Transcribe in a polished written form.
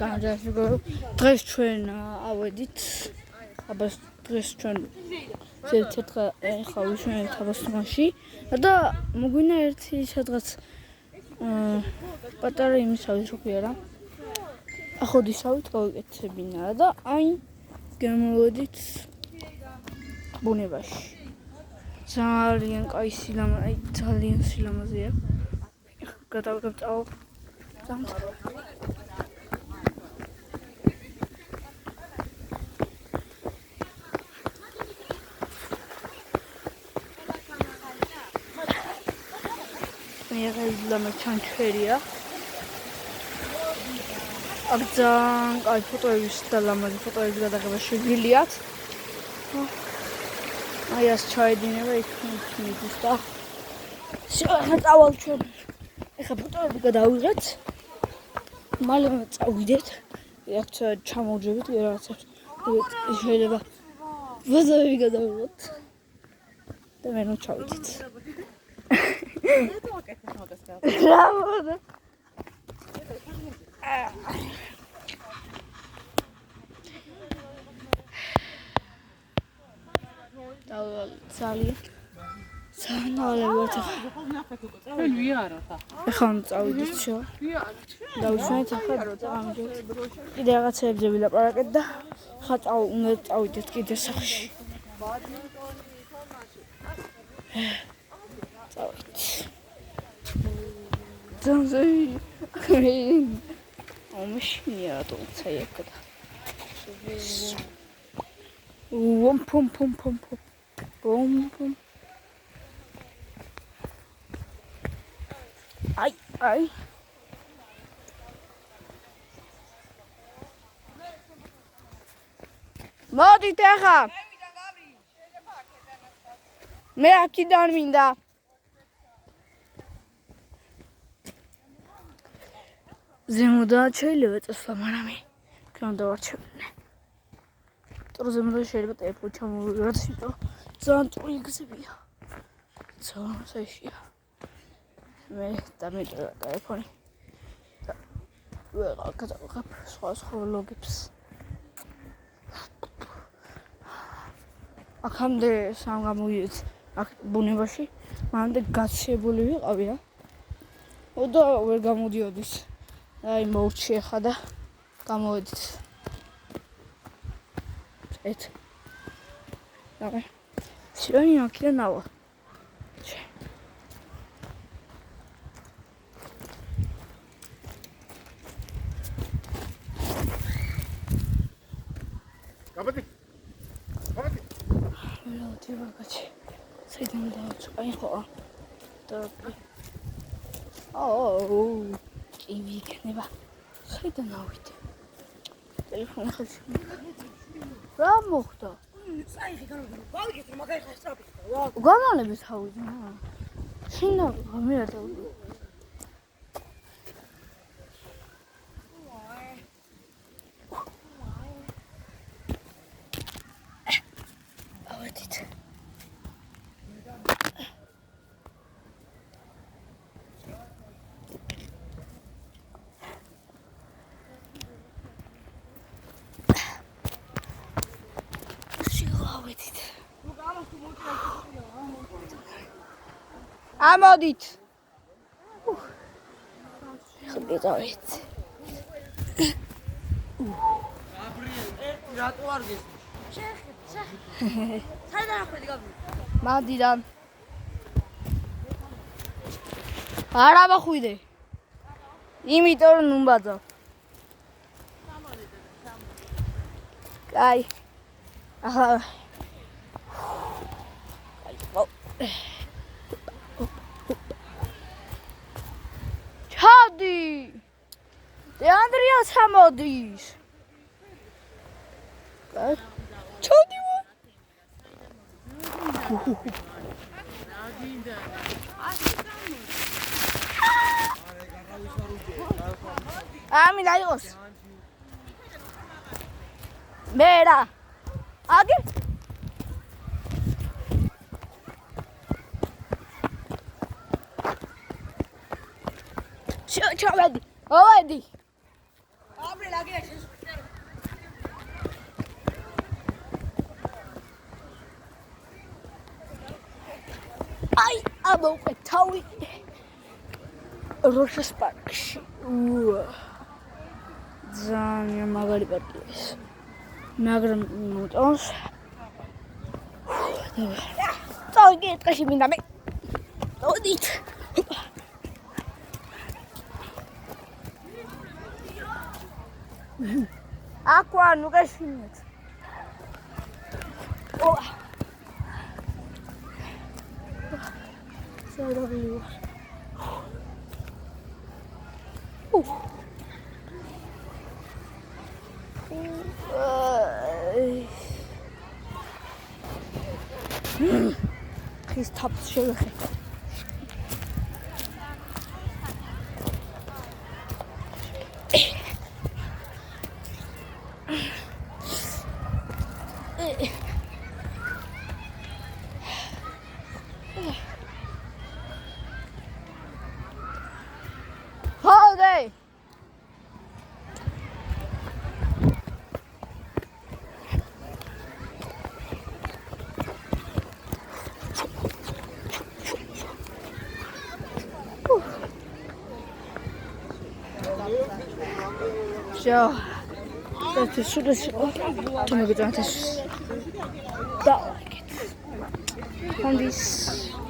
განსაკუთრებით დღეს ჩვენ ავედით აბას დღეს ჩვენ ზედმეტად ხა ვიშვენეთ აბასთუმანში და მოგვინა ერთი სადღაც პატარა იმისავით რო ქვია რა ახოდისავით გავიკეთებინა და აი გამოვედით ბუნებაში ძალიან კაი ძალიან სილამაზეა გადავწავ მე ჩანჩერია აქ ძალიან კაი ფოტოების და ლამაზი ფოტოების გადაღება შეგიძლიათ აი ეს ჩაედინება იქ მიდის და ახლა წავალ ჩვენ ეხლა ფოტოები გადავიღეთ მალე წავიდეთ ერთ ჩამოვჯებით რაღაცებს შეიძლება ვაზავი გადავიღოთ და მე ნუ ჩავიდეთ Bravo! Ეხან წავიდეთ შო. დავუშვენთ ახლა წავიდეთ. კიდე რაღაცეებზე ვილაპარაკეთ და ხა უნდა წავიდეთ კიდე სახში. Danzei. Omshnia tolca jekada. Pom. Ai. Modi terra. Me აქიდან მინდა. ზემოდან შეიძლება წასვლა, მაგრამ ჩვენ დავარჩევინე. ზემოდან შეიძლება ტელეფონი ჩამოვიღოთ, იმიტომ ძალიან წვრილი გზებია. ძალიან საიშია. მე დამეჭერა ტელეფონი. და ვეღარ გადავიღებ სხვა ვლოგებს. აქამდე სამ გამოვიდეთ აქ ბუნებაში, მანამდე გაცილებული ვიყავი რა. და ვერ გამოდიოდის. აი მოურჩი ხა და გამოვედით. ეს. დაგე. სიონი აქედან ავა. გაბადი. ვიღაჩი. საიდან დავწყვი ხო? და კი ვიქნება. საიდან ავიდე? ტელეფონი ხელში. რა მოხდა? საიხი განვიდე. გავიგეთ რომ მაგარი ხარ სწრაფი. გამალებით ავიდე. შინდა მე რა დავიდე. ავედით. ამოდით. ხდიდავით. რატო არ გეს? საიდან ახვედი გაბრი? მანდიდან. არა მახვიდე. იმიტომ რომ ნუმბაძავ. კაი. ახლა ჩადი. და ანდრიას ამოდის. კაი. ჩადი. ამინა იყოს. მერა. აგი. ჩავედი. ავედი. მოვყვეთ თავი როშას პარკში. ძალიან მაგარი პარკია ეს. მაგრამ მოტონს წავიდე ეთყეში მინდა მე. მოდით. აკვა ნუ გაშინეთ. Sorry. He's top sugar. Holiday. So, that is should to make it. Don't like it. On this.